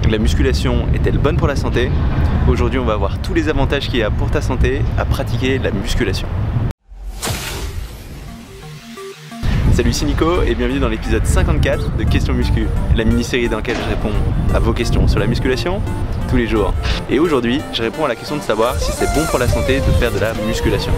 La musculation est-elle bonne pour la santé? Aujourd'hui, on va voir tous les avantages qu'il y a pour ta santé à pratiquer la musculation. Salut, c'est Nico et bienvenue dans l'épisode 54 de Questions Muscu, la mini-série dans laquelle je réponds à vos questions sur la musculation tous les jours. Et aujourd'hui, je réponds à la question de savoir si c'est bon pour la santé de faire de la musculation.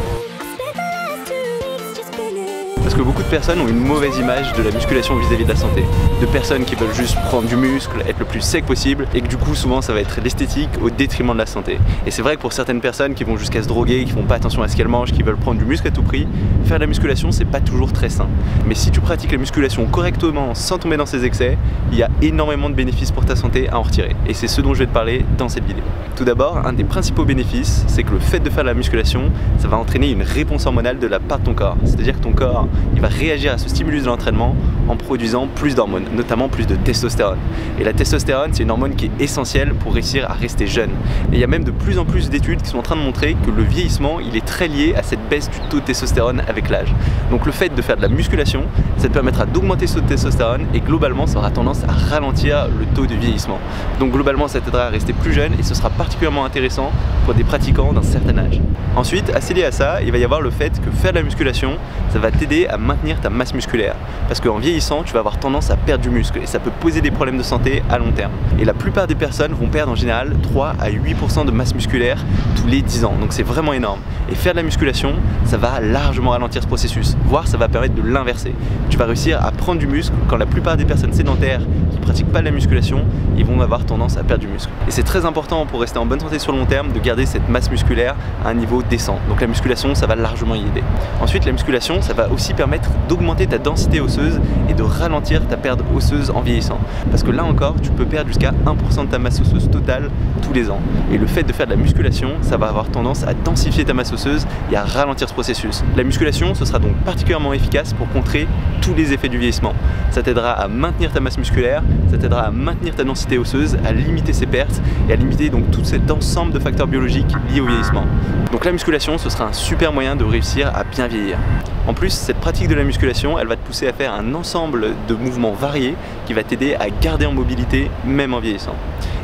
Parce que beaucoup de personnes ont une mauvaise image de la musculation vis-à-vis de la santé. De personnes qui veulent juste prendre du muscle, être le plus sec possible, et que du coup souvent ça va être l'esthétique au détriment de la santé. Et c'est vrai que pour certaines personnes qui vont jusqu'à se droguer, qui font pas attention à ce qu'elles mangent, qui veulent prendre du muscle à tout prix, faire de la musculation c'est pas toujours très sain. Mais si tu pratiques la musculation correctement sans tomber dans ses excès, il y a énormément de bénéfices pour ta santé à en retirer. Et c'est ce dont je vais te parler dans cette vidéo. Tout d'abord, un des principaux bénéfices, c'est que le fait de faire de la musculation, ça va entraîner une réponse hormonale de la part de ton corps. C'est-à-dire que ton corps il va réagir à ce stimulus de l'entraînement en produisant plus d'hormones, notamment plus de testostérone. Et la testostérone, c'est une hormone qui est essentielle pour réussir à rester jeune. Et il y a même de plus en plus d'études qui sont en train de montrer que le vieillissement, il est très lié à cette baisse du taux de testostérone avec l'âge. Donc le fait de faire de la musculation, ça te permettra d'augmenter ce taux de testostérone et globalement, ça aura tendance à ralentir le taux de vieillissement. Donc globalement, ça t'aidera à rester plus jeune et ce sera particulièrement intéressant pour des pratiquants d'un certain âge. Ensuite, assez lié à ça, il va y avoir le fait que faire de la musculation, ça va t'aider à maintenir ta masse musculaire. Parce qu'en vieillissant, tu vas avoir tendance à perdre du muscle et ça peut poser des problèmes de santé à long terme. Et la plupart des personnes vont perdre en général 3 à 8% de masse musculaire tous les 10 ans. Donc c'est vraiment énorme. Et faire de la musculation, ça va largement ralentir ce processus, voire ça va permettre de l'inverser. Tu vas réussir à prendre du muscle quand la plupart des personnes sédentaires qui ne pratiquent pas de la musculation, ils vont avoir tendance à perdre du muscle. Et c'est très important pour rester en bonne santé sur le long terme de garder cette masse musculaire à un niveau décent. Donc la musculation, ça va largement y aider. Ensuite, la musculation, ça va aussi permettre d'augmenter ta densité osseuse et de ralentir ta perte osseuse en vieillissant. Parce que là encore, tu peux perdre jusqu'à 1% de ta masse osseuse totale tous les ans. Et le fait de faire de la musculation, ça va avoir tendance à densifier ta masse osseuse et à ralentir ce processus. La musculation, ce sera donc particulièrement efficace pour contrer tous les effets du vieillissement. Ça t'aidera à maintenir ta masse musculaire, ça t'aidera à maintenir ta densité osseuse, à limiter ses pertes et à limiter donc tout cet ensemble de facteurs biologiques liés au vieillissement. Donc la musculation, ce sera un super moyen de réussir à bien vieillir. En plus, cette pratique de la musculation, elle va te pousser à faire un ensemble de mouvements variés qui va t'aider à garder en mobilité même en vieillissant.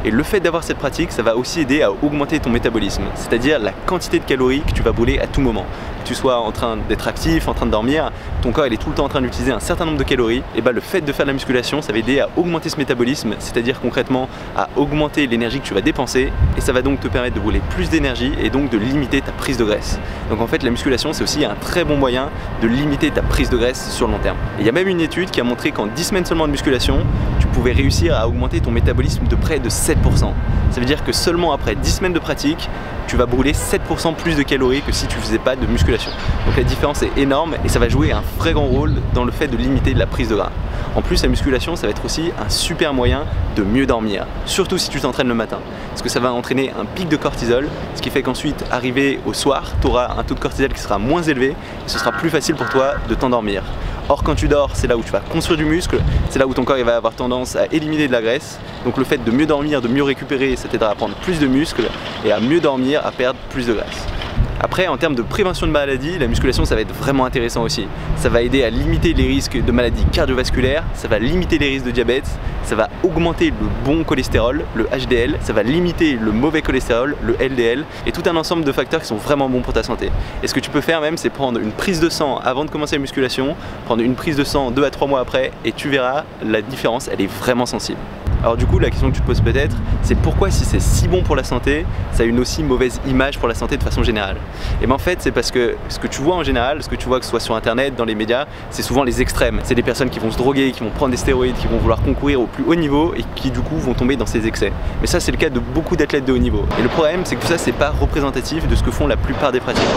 Et le fait d'avoir cette pratique, ça va aussi aider à augmenter ton métabolisme, c'est-à-dire la quantité de calories que tu vas brûler à tout moment. Que tu sois en train d'être actif, en train de dormir, ton corps il est tout le temps en train d'utiliser un certain nombre de calories, et le fait de faire de la musculation, ça va aider à augmenter ce métabolisme, c'est-à-dire concrètement à augmenter l'énergie que tu vas dépenser, et ça va donc te permettre de brûler plus d'énergie et donc de limiter ta prise de graisse. Donc en fait, la musculation, c'est aussi un très bon moyen de limiter ta prise de graisse sur le long terme. Et il y a même une étude qui a montré qu'en 10 semaines seulement de musculation, tu pouvais réussir à augmenter ton métabolisme de près de 7%. Ça veut dire que seulement après 10 semaines de pratique, tu vas brûler 7% plus de calories que si tu faisais pas de musculation. Donc la différence est énorme et ça va jouer un très grand rôle dans le fait de limiter la prise de gras. En plus, la musculation, ça va être aussi un super moyen de mieux dormir, surtout si tu t'entraînes le matin. Parce que ça va entraîner un pic de cortisol, ce qui fait qu'ensuite, arrivé au soir, tu auras un taux de cortisol qui sera moins élevé et ce sera plus facile pour toi de t'endormir. Or, quand tu dors, c'est là où tu vas construire du muscle, c'est là où ton corps il va avoir tendance à éliminer de la graisse. Donc le fait de mieux dormir, de mieux récupérer, ça t'aidera à prendre plus de muscles et à mieux dormir, à perdre plus de graisse. Après, en termes de prévention de maladies, la musculation ça va être vraiment intéressant aussi. Ça va aider à limiter les risques de maladies cardiovasculaires, ça va limiter les risques de diabète, ça va augmenter le bon cholestérol, le HDL, ça va limiter le mauvais cholestérol, le LDL, et tout un ensemble de facteurs qui sont vraiment bons pour ta santé. Et ce que tu peux faire même, c'est prendre une prise de sang avant de commencer la musculation, prendre une prise de sang 2 à 3 mois après, et tu verras, la différence, elle est vraiment sensible. Alors du coup, la question que tu te poses peut-être, c'est pourquoi si c'est si bon pour la santé, ça a une aussi mauvaise image pour la santé de façon générale. Et bien en fait, c'est parce que ce que tu vois en général, ce que tu vois que ce soit sur internet, dans les médias, c'est souvent les extrêmes. C'est des personnes qui vont se droguer, qui vont prendre des stéroïdes, qui vont vouloir concourir au plus haut niveau et qui du coup vont tomber dans ces excès. Mais ça, c'est le cas de beaucoup d'athlètes de haut niveau. Et le problème, c'est que tout ça, c'est pas représentatif de ce que font la plupart des pratiquants.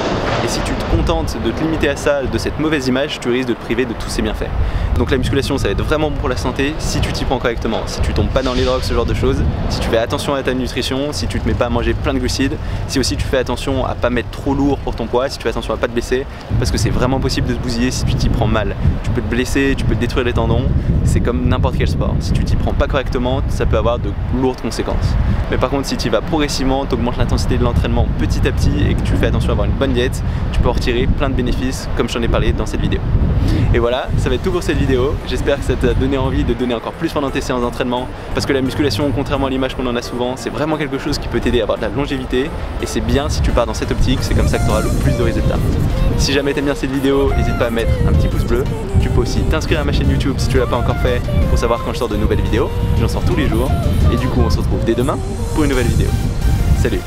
Et si tu te contentes de te limiter à ça, de cette mauvaise image, tu risques de te priver de tous ces bienfaits. Donc la musculation, ça va être vraiment bon pour la santé si tu t'y prends correctement, si tu tombes pas dans les drogues, ce genre de choses, si tu fais attention à ta nutrition, si tu te mets pas à manger plein de glucides, si aussi tu fais attention à pas mettre trop lourd pour ton poids, si tu fais attention à pas te blesser, parce que c'est vraiment possible de se bousiller si tu t'y prends mal. Tu peux te blesser, tu peux te détruire les tendons, c'est comme n'importe quel sport. Si tu t'y prends pas correctement, ça peut avoir de lourdes conséquences. Mais par contre, si tu y vas progressivement, tu augmentes l'intensité de l'entraînement petit à petit et que tu fais attention à avoir une bonne diète, tu peux en retirer plein de bénéfices comme je t'en ai parlé dans cette vidéo. Et voilà, ça va être tout pour cette vidéo. J'espère que ça t'a donné envie de donner encore plus pendant tes séances d'entraînement parce que la musculation, contrairement à l'image qu'on en a souvent, c'est vraiment quelque chose qui peut t'aider à avoir de la longévité et c'est bien si tu pars dans cette optique, c'est comme ça que tu auras le plus de résultats. Si jamais t'aimes bien cette vidéo, n'hésite pas à mettre un petit pouce bleu. Tu peux aussi t'inscrire à ma chaîne YouTube si tu l'as pas encore fait pour savoir quand je sors de nouvelles vidéos. J'en sors tous les jours et du coup on se retrouve dès demain pour une nouvelle vidéo. Salut!